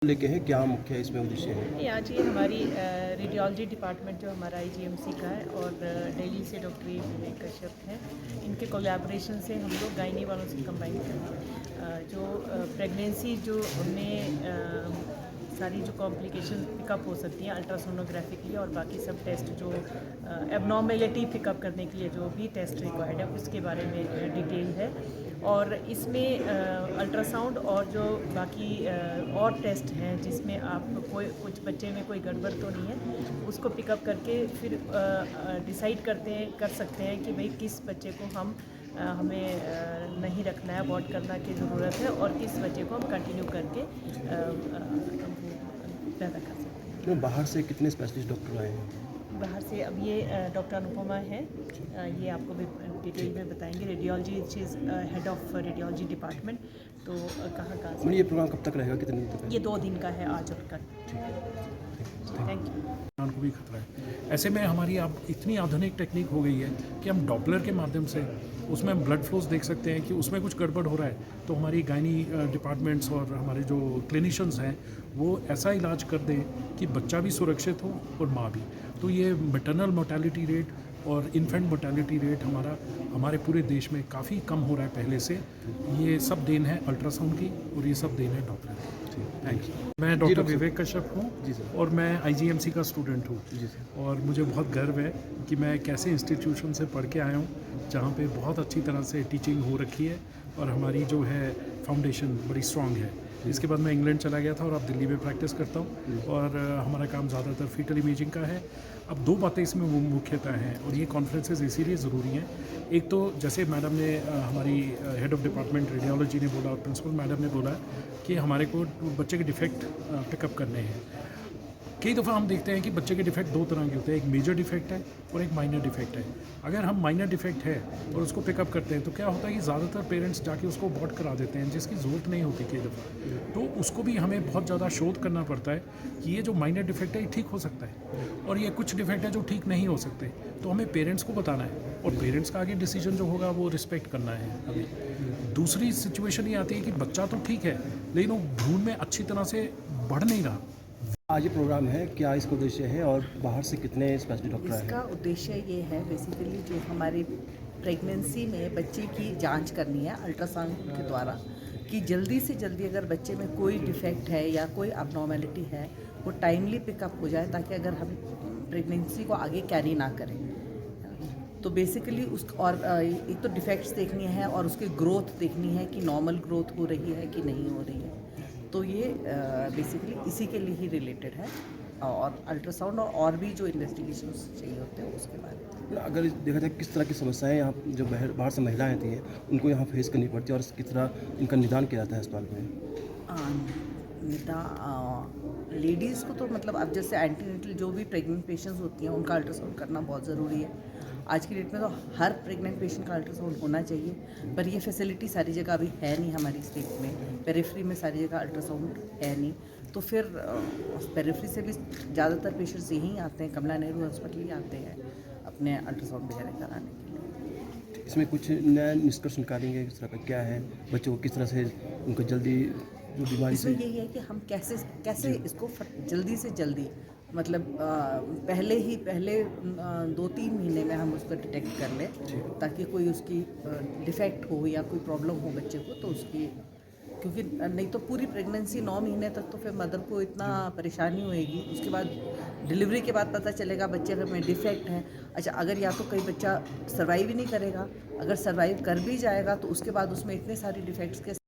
लेके हैं, क्या मुख्य इसमें उद्देश्य है? नहीं, आज ये हमारी रेडियोलॉजी डिपार्टमेंट जो हमारा आईजीएमसी का है और दिल्ली से डॉक्टर विवेक कश्यप हैं, इनके कोलैबोरेशन से हम लोग गायनी वालों से कंबाइन करें जो प्रेगनेंसी जो उनमें सारी जो कॉम्प्लिकेशन पिकअप हो सकती हैं अल्ट्रासोनोग्राफी के लिए और बाकी सब टेस्ट जो एबनॉर्मेलिटी पिकअप करने के लिए जो भी टेस्ट रिक्वायर्ड है उसके बारे में डिटेल है। और इसमें अल्ट्रासाउंड और जो बाकी और टेस्ट हैं जिसमें आप कोई कुछ बच्चे में कोई गड़बड़ तो नहीं है उसको पिकअप करके फिर डिसाइड कर सकते हैं कि भाई किस बच्चे को हमें नहीं रखना है, अबॉर्ट करना की ज़रूरत है और किस बच्चे को हम कंटिन्यू करके पैदा कर सकते हैं। तो बाहर से कितने स्पेशलिस्ट डॉक्टर आए हैं? बाहर से अब ये डॉक्टर अनुपमा है, ये आपको भी डिटेल में बताएंगे। Radiology cheese head of radiology department. तो कहाँ से ये प्रोग्राम कब तक रहेगा, कितने दिन तक? ये 2 दिन का है, आज और कल। Thank you. जान को भी खतरा है। ऐसे में हमारी अब इतनी आधुनिक टेक्निक हो गई है कि हम डॉपलर के माध्यम से उसमें हम ब्लड फ्लोज देख सकते हैं कि उसमें कुछ गड़बड़ हो रहा है तो हमारी गायनी डिपार्टमेंट्स और हमारे जो क्लिनिशियंस हैं वो ऐसा इलाज कर दें कि बच्चा भी सुरक्षित हो और माँ भी। तो ये मैटरनल मोर्टेलिटी रेट और इन्फेंट मोर्टेलिटी रेट हमारे पूरे देश में काफ़ी कम हो रहा है पहले से। ये सब देन है अल्ट्रासाउंड की और ये सब देन है डॉक्टर की। Thank you. मैं डॉक्टर विवेक कश्यप हूँ और मैं आईजीएमसी का स्टूडेंट हूँ और मुझे बहुत गर्व है कि मैं एक ऐसे इंस्टीट्यूशन से पढ़ के आया हूँ जहाँ पे बहुत अच्छी तरह से टीचिंग हो रखी है और हमारी जो है फाउंडेशन बड़ी स्ट्रॉन्ग है। इसके बाद मैं इंग्लैंड चला गया था और अब दिल्ली में प्रैक्टिस करता हूँ और हमारा काम ज़्यादातर फीटल इमेजिंग का है। अब 2 बातें इसमें मुख्यतः हैं और ये कॉन्फ्रेंसेस इसीलिए ज़रूरी हैं। एक तो जैसे मैडम ने हमारी हेड ऑफ डिपार्टमेंट रेडियोलॉजी ने बोला और प्रिंसिपल मैडम ने बोला कि हमारे को बच्चे के डिफेक्ट पिकअप करने हैं। कई दफ़ा हम देखते हैं कि बच्चे के डिफेक्ट 2 तरह के होते हैं, एक मेजर डिफेक्ट है और एक माइनर डिफेक्ट है। अगर हम माइनर डिफेक्ट है और उसको पिकअप करते हैं तो क्या होता है कि ज़्यादातर पेरेंट्स जाके उसको अबॉर्ट करा देते हैं जिसकी ज़रूरत नहीं होती कई दफ़ा। तो उसको भी हमें बहुत ज़्यादा शोध करना पड़ता है कि ये जो माइनर डिफेक्ट है ये ठीक हो सकता है और ये कुछ डिफेक्ट है जो ठीक नहीं हो सकते। तो हमें पेरेंट्स को बताना है और पेरेंट्स का आगे डिसीजन जो होगा वो रिस्पेक्ट करना है। अभी दूसरी सिचुएशन ये आती है कि बच्चा तो ठीक है लेकिन वो भ्रूण में अच्छी तरह से बढ़ नहीं रहा। आज ये प्रोग्राम है, क्या इसका उद्देश्य है और बाहर से कितने स्पेशलिस्ट डॉक्टर आए हैं? इसका उद्देश्य ये है बेसिकली जो हमारी प्रेगनेंसी में बच्चे की जांच करनी है अल्ट्रासाउंड के द्वारा कि जल्दी से जल्दी अगर बच्चे में कोई डिफेक्ट है या कोई अबनॉर्मेलिटी है वो टाइमली पिकअप हो जाए ताकि अगर हम प्रेगनेंसी को आगे कैरी ना करें। तो बेसिकली उस और एक तो डिफेक्ट्स देखनी है और उसकी ग्रोथ देखनी है कि नॉर्मल ग्रोथ हो रही है कि नहीं हो रही है। तो ये बेसिकली इसी के लिए ही रिलेटेड है और अल्ट्रासाउंड और भी जो इन्वेस्टिगेशन चाहिए होते हैं उसके बारे में। अगर देखा जाए किस तरह की समस्याएं यहाँ जो बाहर से महिलाएं आती हैं उनको यहाँ फेस करनी पड़ती है और किस तरह इनका निदान किया जाता है अस्पताल में? लेडीज़ को तो मतलब अब जैसे एंटीनेटल जो भी प्रेग्नेंट पेशेंट्स होती हैं उनका अल्ट्रासाउंड करना बहुत ज़रूरी है। आज की डेट में तो हर प्रेग्नेंट पेशेंट का अल्ट्रासाउंड होना चाहिए पर ये फैसिलिटी सारी जगह अभी है नहीं हमारी स्टेट में। पेरिफेरी में सारी जगह अल्ट्रासाउंड है नहीं तो फिर पेरिफेरी से भी ज़्यादातर पेशेंट्स यहीं आते हैं, कमला नेहरू हॉस्पिटल ही आते हैं अपने अल्ट्रासाउंड वगैरह कराने के लिए। इसमें कुछ नया निष्कर्ष निकालेंगे किस तरह का क्या है, बच्चों को किस तरह से उनको जल्दी जो बीमारी से इसमें यही है कि हम कैसे इसको जल्दी से जल्दी मतलब पहले 2-3 महीने में हम उसको डिटेक्ट कर लें ताकि कोई उसकी डिफेक्ट हो या कोई प्रॉब्लम हो बच्चे को तो उसकी, क्योंकि नहीं तो पूरी प्रेगनेंसी 9 महीने तक तो फिर मदर को इतना परेशानी होएगी। उसके बाद डिलीवरी के बाद पता चलेगा बच्चे में डिफेक्ट है। अच्छा, अगर या तो कोई बच्चा सर्वाइव ही नहीं करेगा, अगर सर्वाइव कर भी जाएगा तो उसके बाद उसमें इतने सारे डिफेक्ट्स के